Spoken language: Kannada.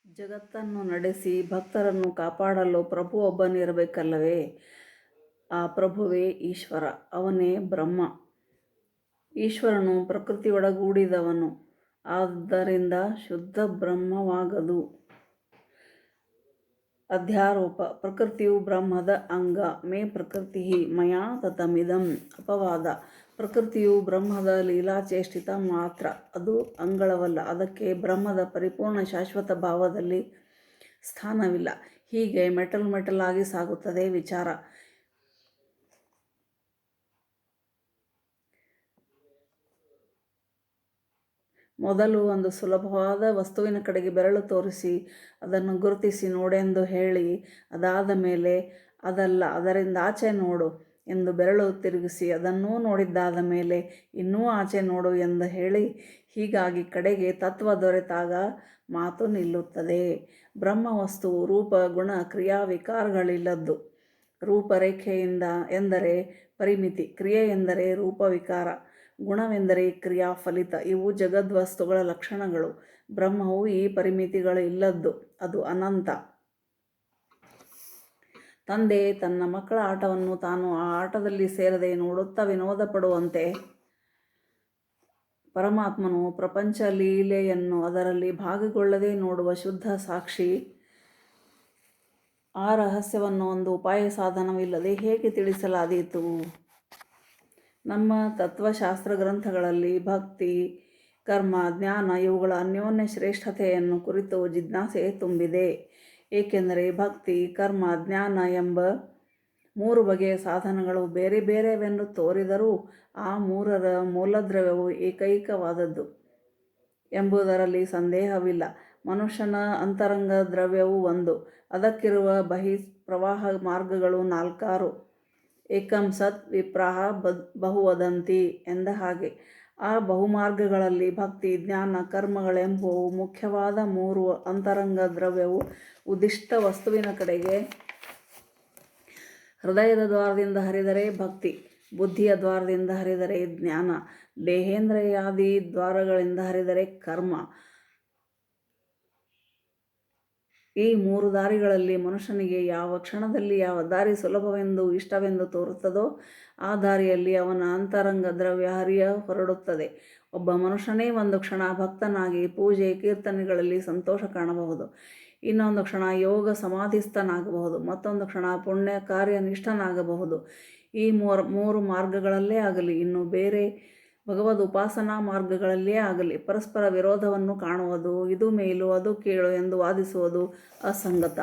ಜಗತ್ತನ್ನು ನಡೆಸಿ ಭಕ್ತರನ್ನು ಕಾಪಾಡಲು ಪ್ರಭು ಒಬ್ಬನಿರಬೇಕಲ್ಲವೇ? ಆ ಪ್ರಭುವೇ ಈಶ್ವರ, ಅವನೇ ಬ್ರಹ್ಮ. ಈಶ್ವರನು ಪ್ರಕೃತಿಯೊಡಗೂಡಿದವನು, ಆದ್ದರಿಂದ ಶುದ್ಧ ಬ್ರಹ್ಮವಾಗದು. ಅಧ್ಯಾರೋಪ: ಪ್ರಕೃತಿಯು ಬ್ರಹ್ಮದ ಅಂಗ. ಮೇ ಪ್ರಕೃತಿ ಮಯಾ ತತಮಿದಂ. ಅಪವಾದ: ಪ್ರಕೃತಿಯು ಬ್ರಹ್ಮದ ಲೀಲಾಚೇಷ್ಟಿತ ಮಾತ್ರ, ಅದು ಅಂಗಳವಲ್ಲ. ಅದಕ್ಕೆ ಬ್ರಹ್ಮದ ಪರಿಪೂರ್ಣ ಶಾಶ್ವತ ಭಾವದಲ್ಲಿ ಸ್ಥಾನವಿಲ್ಲ. ಹೀಗೆ ಮೆಟಲ್ ಸಾಗುತ್ತದೆ ವಿಚಾರ. ಮೊದಲು ಒಂದು ಸುಲಭವಾದ ವಸ್ತುವಿನ ಕಡೆಗೆ ಬೆರಳು ತೋರಿಸಿ ಅದನ್ನು ಗುರುತಿಸಿ ನೋಡೆಂದು ಹೇಳಿ, ಅದಾದ ಮೇಲೆ ಅದಲ್ಲ, ಅದರಿಂದ ಆಚೆ ನೋಡು ಎಂದು ಬೆರಳು ತಿರುಗಿಸಿ ಅದನ್ನೂ ನೋಡಿದ್ದಾದ ಮೇಲೆ ಇನ್ನೂ ಆಚೆ ನೋಡು ಎಂದು ಹೇಳಿ, ಹೀಗಾಗಿ ಕಡೆಗೆ ತತ್ವ ದೊರೆತಾಗ ಮಾತು ನಿಲ್ಲುತ್ತದೆ. ಬ್ರಹ್ಮವಸ್ತುವು ರೂಪ, ಗುಣ, ಕ್ರಿಯಾ, ವಿಕಾರಗಳಿಲ್ಲದ್ದು. ರೂಪರೇಖೆಯಿಂದ ಎಂದರೆ ಪರಿಮಿತಿ, ಕ್ರಿಯೆ ಎಂದರೆ ರೂಪವಿಕಾರ, ಗುಣವೆಂದರೆ ಕ್ರಿಯಾ ಫಲಿತ. ಇವು ಜಗದ್ವಸ್ತುಗಳ ಲಕ್ಷಣಗಳು. ಬ್ರಹ್ಮವು ಈ ಪರಿಮಿತಿಗಳಿಲ್ಲದ್ದು, ಅದು ಅನಂತ. ತಂದೆ ತನ್ನ ಮಕ್ಕಳ ಆಟವನ್ನು ತಾನು ಆ ಆಟದಲ್ಲಿ ಸೇರದೆ ನೋಡುತ್ತಾ ವಿನೋದ ಪಡುವಂತೆ, ಪರಮಾತ್ಮನು ಪ್ರಪಂಚ ಲೀಲೆಯನ್ನು ಅದರಲ್ಲಿ ಭಾಗಗೊಳ್ಳದೆ ನೋಡುವ ಶುದ್ಧ ಸಾಕ್ಷಿ. ಆ ರಹಸ್ಯವನ್ನು ಒಂದು ಉಪಾಯ ಸಾಧನವಿಲ್ಲದೆ ಹೇಗೆ ತಿಳಿಸಲಾದೀತು? ನಮ್ಮ ತತ್ವಶಾಸ್ತ್ರ ಗ್ರಂಥಗಳಲ್ಲಿ ಭಕ್ತಿ, ಕರ್ಮ, ಜ್ಞಾನ ಇವುಗಳ ಅನ್ಯೋನ್ಯ ಶ್ರೇಷ್ಠತೆಯನ್ನು ಕುರಿತು ಜಿಜ್ಞಾಸೆ ತುಂಬಿದೆ. ಏಕೆಂದರೆ ಭಕ್ತಿ, ಕರ್ಮ, ಜ್ಞಾನ ಎಂಬ ಮೂರು ಬಗೆಯ ಸಾಧನಗಳು ಬೇರೆ ಬೇರೆವೆಂದು ತೋರಿದರೂ ಆ ಮೂರರ ಮೂಲದ್ರವ್ಯವು ಏಕೈಕವಾದದ್ದು ಎಂಬುದರಲ್ಲಿ ಸಂದೇಹವಿಲ್ಲ. ಮನುಷ್ಯನ ಅಂತರಂಗ ದ್ರವ್ಯವು ಒಂದು, ಅದಕ್ಕಿರುವ ಬಹಿಃಪ್ರವಾಹ ಮಾರ್ಗಗಳು ನಾಲ್ಕಾರು. ಏಕಂ ಸತ್ ವಿಪ್ರಾಹ ಬಹುವದಂತಿ ಎಂದ ಹಾಗೆ ಆ ಬಹುಮಾರ್ಗಗಳಲ್ಲಿ ಭಕ್ತಿ, ಜ್ಞಾನ, ಕರ್ಮಗಳೆಂಬುವು ಮುಖ್ಯವಾದ ಮೂರು. ಅಂತರಂಗ ದ್ರವ್ಯವು ಉದಿಷ್ಟ ವಸ್ತುವಿನ ಕಡೆಗೆ ಹೃದಯದ ದ್ವಾರದಿಂದ ಹರಿದರೆ ಭಕ್ತಿ, ಬುದ್ಧಿಯ ದ್ವಾರದಿಂದ ಹರಿದರೆ ಜ್ಞಾನ, ದೇಹೇಂದ್ರಿಯಾದಿ ದ್ವಾರಗಳಿಂದ ಹರಿದರೆ ಕರ್ಮ. ಈ ಮೂರು ದಾರಿಗಳಲ್ಲಿ ಮನುಷ್ಯನಿಗೆ ಯಾವ ಕ್ಷಣದಲ್ಲಿ ಯಾವ ದಾರಿ ಸುಲಭವೆಂದು ಇಷ್ಟವೆಂದು ತೋರುತ್ತದೋ ಆ ದಾರಿಯಲ್ಲಿ ಅವನ ಅಂತರಂಗ ದ್ರವ್ಯ ಹರಿಯ ಹೊರಡುತ್ತದೆ. ಒಬ್ಬ ಮನುಷ್ಯನೇ ಒಂದು ಕ್ಷಣ ಭಕ್ತನಾಗಿ ಪೂಜೆ ಕೀರ್ತನೆಗಳಲ್ಲಿ ಸಂತೋಷ ಕಾಣಬಹುದು, ಇನ್ನೊಂದು ಕ್ಷಣ ಯೋಗ ಸಮಾಧಿಸ್ಥನಾಗಬಹುದು, ಮತ್ತೊಂದು ಕ್ಷಣ ಪುಣ್ಯ ಕಾರ್ಯನಿಷ್ಠನಾಗಬಹುದು. ಈ ಮೂರು ಮಾರ್ಗಗಳಲ್ಲೇ ಆಗಲಿ, ಇನ್ನು ಬೇರೆ ಭಗವದ್ ಉಪಾಸನಾ ಮಾರ್ಗಗಳಲ್ಲೇ ಆಗಲಿ ಪರಸ್ಪರ ವಿರೋಧವನ್ನು ಕಾಣುವುದು, ಇದು ಮೇಲು ಅದು ಕೀಳು ಎಂದು ವಾದಿಸುವುದು ಅಸಂಗತ.